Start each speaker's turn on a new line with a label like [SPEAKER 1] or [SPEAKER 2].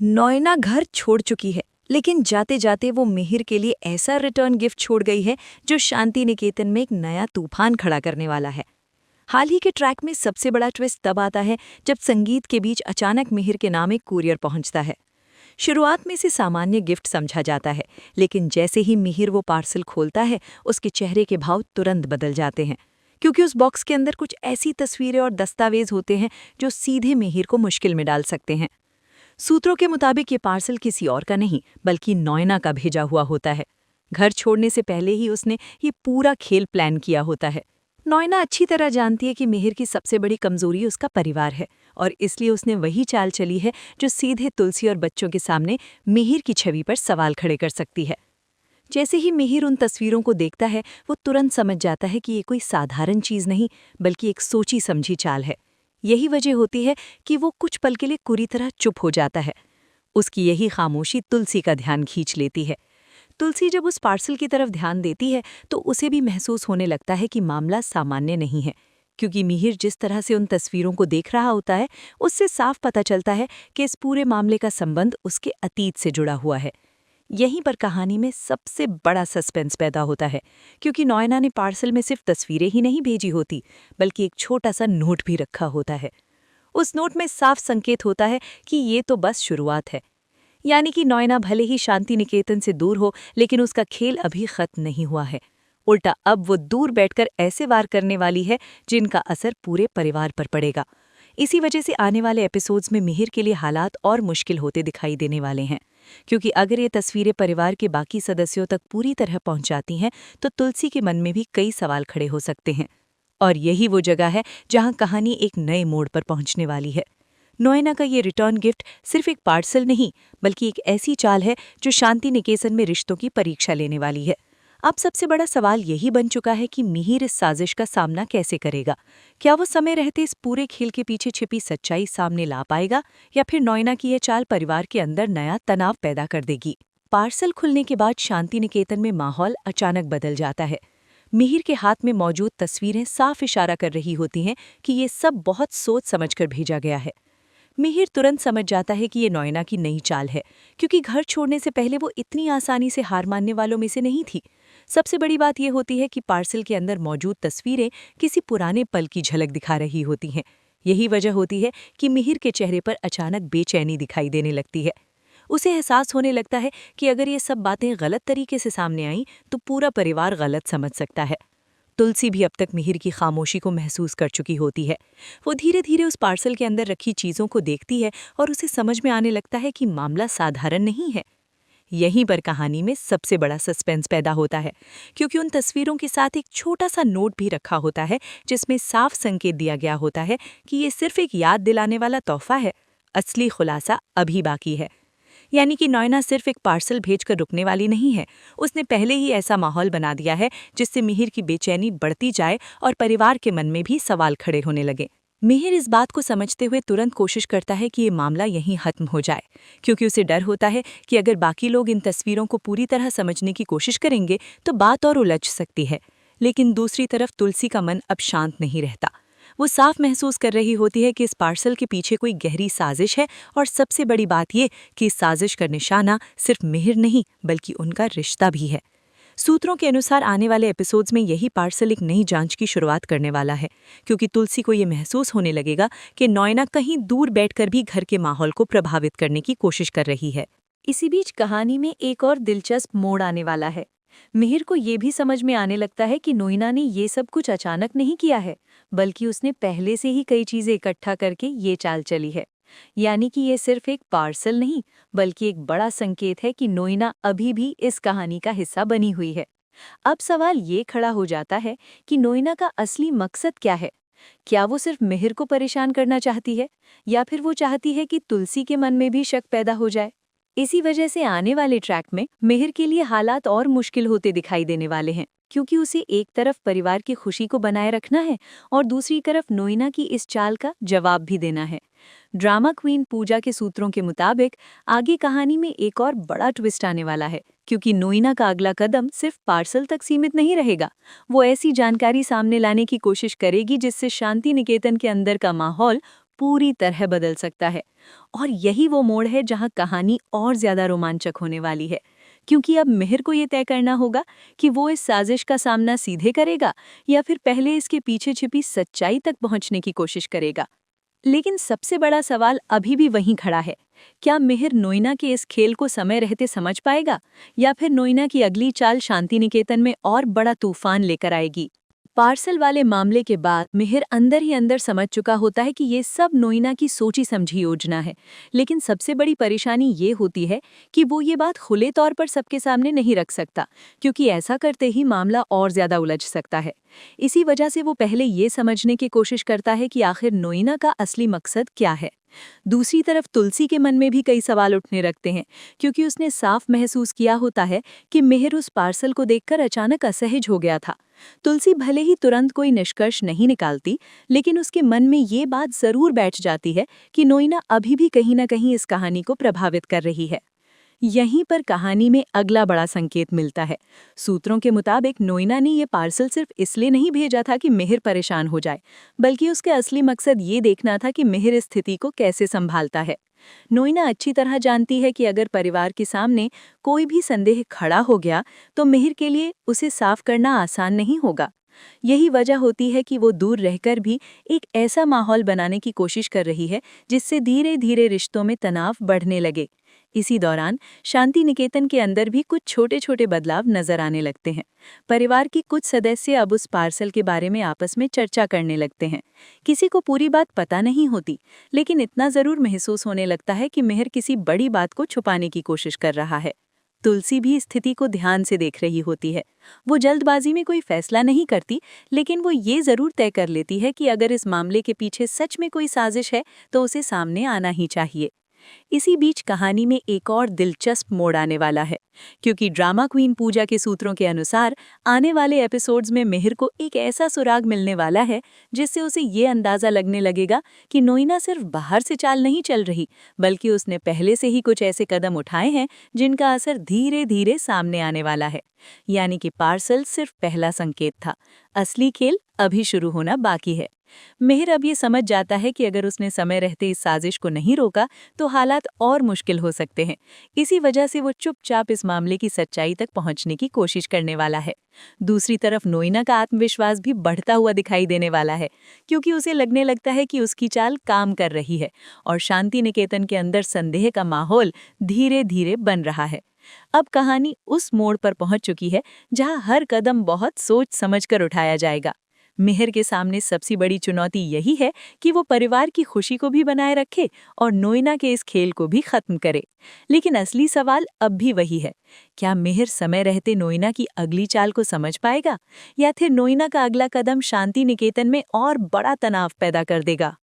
[SPEAKER 1] नोएना घर छोड़ चुकी है, लेकिन जाते जाते वो मिहिर के लिए ऐसा रिटर्न गिफ्ट छोड़ गई है जो शांति निकेतन में एक नया तूफान खड़ा करने वाला है। हाल ही के ट्रैक में सबसे बड़ा ट्विस्ट तब आता है जब संगीत के बीच अचानक मिहिर के नाम एक कुरियर पहुंचता है। शुरुआत में इसे सामान्य गिफ्ट समझा जाता है, लेकिन जैसे ही मिहिर वो पार्सल खोलता है उसके चेहरे के भाव तुरंत बदल जाते हैं, क्योंकि उस बॉक्स के अंदर कुछ ऐसी तस्वीरें और दस्तावेज होते हैं जो सीधे मिहिर को मुश्किल में डाल सकते हैं। सूत्रों के मुताबिक ये पार्सल किसी और का नहीं बल्कि नोएना का भेजा हुआ होता है। घर छोड़ने से पहले ही उसने ये पूरा खेल प्लान किया होता है। नोएना अच्छी तरह जानती है कि मिहिर की सबसे बड़ी कमजोरी उसका परिवार है, और इसलिए उसने वही चाल चली है जो सीधे तुलसी और बच्चों के सामने मिहिर की छवि पर सवाल खड़े कर सकती है। जैसे ही मिहिर उन तस्वीरों को देखता है वो तुरंत समझ जाता है कि ये कोई साधारण चीज नहीं बल्कि एक सोची समझी चाल है। यही वजह होती है कि वो कुछ पल के लिए पूरी तरह चुप हो जाता है। उसकी यही खामोशी तुलसी का ध्यान खींच लेती है। तुलसी जब उस पार्सल की तरफ ध्यान देती है तो उसे भी महसूस होने लगता है कि मामला सामान्य नहीं है, क्योंकि मिहिर जिस तरह से उन तस्वीरों को देख रहा होता है उससे साफ पता चलता है कि इस पूरे मामले का संबंध उसके अतीत से जुड़ा हुआ है। यहीं पर कहानी में सबसे बड़ा सस्पेंस पैदा होता है, क्योंकि नोएना ने पार्सल में सिर्फ तस्वीरें ही नहीं भेजी होती बल्कि एक छोटा सा नोट भी रखा होता है। उस नोट में साफ संकेत होता है कि ये तो बस शुरुआत है। यानी कि नोएना भले ही शांति निकेतन से दूर हो, लेकिन उसका खेल अभी खत्म नहीं हुआ है। उल्टा अब वो दूर बैठकर ऐसे वार करने वाली है जिनका असर पूरे परिवार पर पड़ेगा। इसी वजह से आने वाले एपिसोड्स में मिहिर के लिए हालात और मुश्किल होते दिखाई देने वाले हैं, क्योंकि अगर ये तस्वीरें परिवार के बाकी सदस्यों तक पूरी तरह पहुंच जाती हैं तो तुलसी के मन में भी कई सवाल खड़े हो सकते हैं। और यही वो जगह है जहां कहानी एक नए मोड़ पर पहुंचने वाली है। नोएना का ये रिटर्न गिफ्ट सिर्फ एक पार्सल नहीं बल्कि एक ऐसी चाल है जो शांति निकेतन में रिश्तों की परीक्षा लेने वाली है। अब सबसे बड़ा सवाल यही बन चुका है कि मिहिर इस साजिश का सामना कैसे करेगा। क्या वो समय रहते इस पूरे खेल के पीछे छिपी सच्चाई सामने ला पाएगा, या फिर नोएना की यह चाल परिवार के अंदर नया तनाव पैदा कर देगी। पार्सल खुलने के बाद शांति निकेतन में माहौल अचानक बदल जाता है। मिहिर के हाथ में मौजूद तस्वीरें साफ इशारा कर रही होती हैं कि ये सब बहुत सोच समझकर भेजा गया है। मिहिर तुरंत समझ जाता है कि ये नोएना की नई चाल है, क्योंकि घर छोड़ने से पहले वो इतनी आसानी से हार मानने वालों में से नहीं थी। सबसे बड़ी बात यह होती है कि पार्सल के अंदर मौजूद तस्वीरें किसी पुराने पल की झलक दिखा रही होती हैं। यही वजह होती है कि मिहिर के चेहरे पर अचानक बेचैनी दिखाई देने लगती है। उसे एहसास होने लगता है कि अगर ये सब बातें गलत तरीके से सामने आईं तो पूरा परिवार गलत समझ सकता है। तुलसी भी अब तक मिहिर की खामोशी को महसूस कर चुकी होती है। वो धीरे धीरे उस पार्सल के अंदर रखी चीज़ों को देखती है और उसे समझ में आने लगता है कि मामला साधारण नहीं है। यहीं पर कहानी में सबसे बड़ा सस्पेंस पैदा होता है, क्योंकि उन तस्वीरों के साथ एक छोटा सा नोट भी रखा होता है जिसमें साफ संकेत दिया गया होता है कि ये सिर्फ एक याद दिलाने वाला तोहफा है। असली खुलासा अभी बाकी है। यानी कि नोएना सिर्फ एक पार्सल भेजकर रुकने वाली नहीं है, उसने पहले ही ऐसा माहौल बना दिया है जिससे मिहिर की बेचैनी बढ़ती जाए और परिवार के मन में भी सवाल खड़े होने लगे। मिहिर इस बात को समझते हुए तुरंत कोशिश करता है कि ये मामला यहीं खत्म हो जाए, क्योंकि उसे डर होता है कि अगर बाकी लोग इन तस्वीरों को पूरी तरह समझने की कोशिश करेंगे तो बात और उलझ सकती है। लेकिन दूसरी तरफ तुलसी का मन अब शांत नहीं रहता। वो साफ महसूस कर रही होती है कि इस पार्सल के पीछे कोई गहरी साजिश है, और सबसे बड़ी बात ये कि इस साजिश का निशाना सिर्फ मिहिर नहीं बल्कि उनका रिश्ता भी है। सूत्रों के अनुसार आने वाले एपिसोड्स में यही पार्सल एक नई जांच की शुरुआत करने वाला है, क्योंकि तुलसी को ये महसूस होने लगेगा कि नोएना कहीं दूर बैठकर भी घर के माहौल को प्रभावित करने की कोशिश कर रही है। इसी बीच कहानी में एक और दिलचस्प मोड़ आने वाला है। मिहिर को ये भी समझ में आने लगता है कि नोएना ने ये सब कुछ अचानक नहीं किया है, बल्कि उसने पहले से ही कई चीजें इकट्ठा करके ये चाल चली है। यानी कि ये सिर्फ एक पार्सल नहीं बल्कि एक बड़ा संकेत है कि नोएना अभी भी इस कहानी का हिस्सा बनी हुई है। अब सवाल ये खड़ा हो जाता है कि नोएना का असली मकसद क्या है। क्या वो सिर्फ मिहिर को परेशान करना चाहती है, या फिर वो चाहती है कि तुलसी के मन में भी शक पैदा हो जाए। इसी वजह से आने वाले ट्रैक में मिहिर के लिए हालात और मुश्किल होते दिखाई देने वाले हैं, क्योंकि उसे एक तरफ परिवार की खुशी को बनाए रखना है और दूसरी तरफ नोएना की इस चाल का जवाब भी देना है। ड्रामा क्वीन पूजा के सूत्रों के मुताबिक आगे कहानी में एक और बड़ा ट्विस्ट आने वाला है, क्योंकि नोएना का अगला कदम सिर्फ पार्सल तक सीमित नहीं रहेगा। वो ऐसी जानकारी सामने लाने की कोशिश करेगी जिससे शांति निकेतन के अंदर का माहौल पूरी तरह बदल सकता है। और यही वो मोड़ है जहां कहानी और ज्यादा रोमांचक होने वाली है, क्योंकि अब मिहिर को ये तय करना होगा कि वो इस साजिश का सामना सीधे करेगा या फिर पहले इसके पीछे छिपी सच्चाई तक पहुंचने की कोशिश करेगा। लेकिन सबसे बड़ा सवाल अभी भी वहीं खड़ा है। क्या मिहिर नोइना के इस खेल को समय रहते समझ पाएगा, या फिर नोइना की अगली चाल शांति निकेतन में और बड़ा तूफान लेकर आएगी? पार्सल वाले मामले के बाद मिहिर अंदर ही अंदर समझ चुका होता है कि ये सब नोइना की सोची समझी योजना है। लेकिन सबसे बड़ी परेशानी ये होती है कि वो ये बात खुले तौर पर सबके सामने नहीं रख सकता, क्योंकि ऐसा करते ही मामला और ज्यादा उलझ सकता है। इसी वजह से वो पहले ये समझने की कोशिश करता है कि आखिर नोइना का असली मकसद क्या है। दूसरी तरफ तुलसी के मन में भी कई सवाल उठने लगते हैं, क्योंकि उसने साफ महसूस किया होता है कि मिहिर उस पार्सल को देखकर अचानक असहज हो गया था। तुलसी भले ही तुरंत कोई निष्कर्ष नहीं निकालती, लेकिन उसके मन में ये बात जरूर बैठ जाती है कि नोइना अभी भी कहीं न कहीं इस कहानी को प्रभावित कर रही है। यहीं पर कहानी में अगला बड़ा संकेत मिलता है। सूत्रों के मुताबिक नोइना ने ये पार्सल सिर्फ इसलिए नहीं भेजा था कि मिहिर परेशान हो जाए, बल्कि उसके असली मकसद ये देखना था कि मिहिर इस स्थिति को कैसे संभालता है। नोइना अच्छी तरह जानती है कि अगर परिवार के सामने कोई भी संदेह खड़ा हो गया तो मिहिर के लिए उसे साफ करना आसान नहीं होगा। यही वजह होती है कि वो दूर रहकर भी एक ऐसा माहौल बनाने की कोशिश कर रही है जिससे धीरे धीरे रिश्तों में तनाव बढ़ने लगे। इसी दौरान शांति निकेतन के अंदर भी कुछ छोटे छोटे बदलाव नजर आने लगते हैं। परिवार की कुछ सदस्य अब उस पार्सल के बारे में आपस में चर्चा करने लगते हैं। किसी को पूरी बात पता नहीं होती, लेकिन इतना जरूर महसूस होने लगता है कि मिहिर किसी बड़ी बात को छुपाने की कोशिश कर रहा है। तुलसी भी स्थिति को ध्यान से देख रही होती है। वो जल्दबाजी में कोई फैसला नहीं करती, लेकिन वो ये जरूर तय कर लेती है कि अगर इस मामले के पीछे सच में कोई साजिश है तो उसे सामने आना ही चाहिए। इसी बीच कहानी में एक और दिलचस्प मोड़ आने वाला है, क्योंकि ड्रामा क्वीन पूजा के सूत्रों के अनुसार आने वाले एपिसोड्स में मिहिर को एक ऐसा सुराग मिलने वाला है जिससे उसे ये अंदाजा लगने लगेगा कि नोइना सिर्फ बाहर से चाल नहीं चल रही, बल्कि उसने पहले से ही कुछ ऐसे कदम उठाए हैं जिनका असर धीरे धीरे सामने आने वाला है। यानी कि पार्सल सिर्फ पहला संकेत था, असली खेल अभी शुरू होना बाकी है। मिहिर अब ये समझ जाता है कि अगर उसने समय रहते इस साजिश को नहीं रोका तो हालात और मुश्किल हो सकते हैं। इसी वजह से वो चुपचाप इस मामले की सच्चाई तक पहुंचने की कोशिश करने वाला है। दूसरी तरफ नोइना का आत्मविश्वास भी बढ़ता हुआ दिखाई देने वाला है, क्योंकि उसे लगने लगता है कि उसकी चाल काम कर रही है और शांति निकेतन के अंदर संदेह का माहौल धीरे धीरे बन रहा है। अब कहानी उस मोड़ पर पहुंच चुकी है जहां हर कदम बहुत सोच समझकर उठाया जाएगा। मिहिर के सामने सबसे बड़ी चुनौती यही है कि वो परिवार की खुशी को भी बनाए रखे और नोइना के इस खेल को भी खत्म करे। लेकिन असली सवाल अब भी वही है, क्या मिहिर समय रहते नोइना की अगली चाल को समझ पाएगा, या फिर नोइना का अगला कदम शांति निकेतन में और बड़ा तनाव पैदा कर देगा?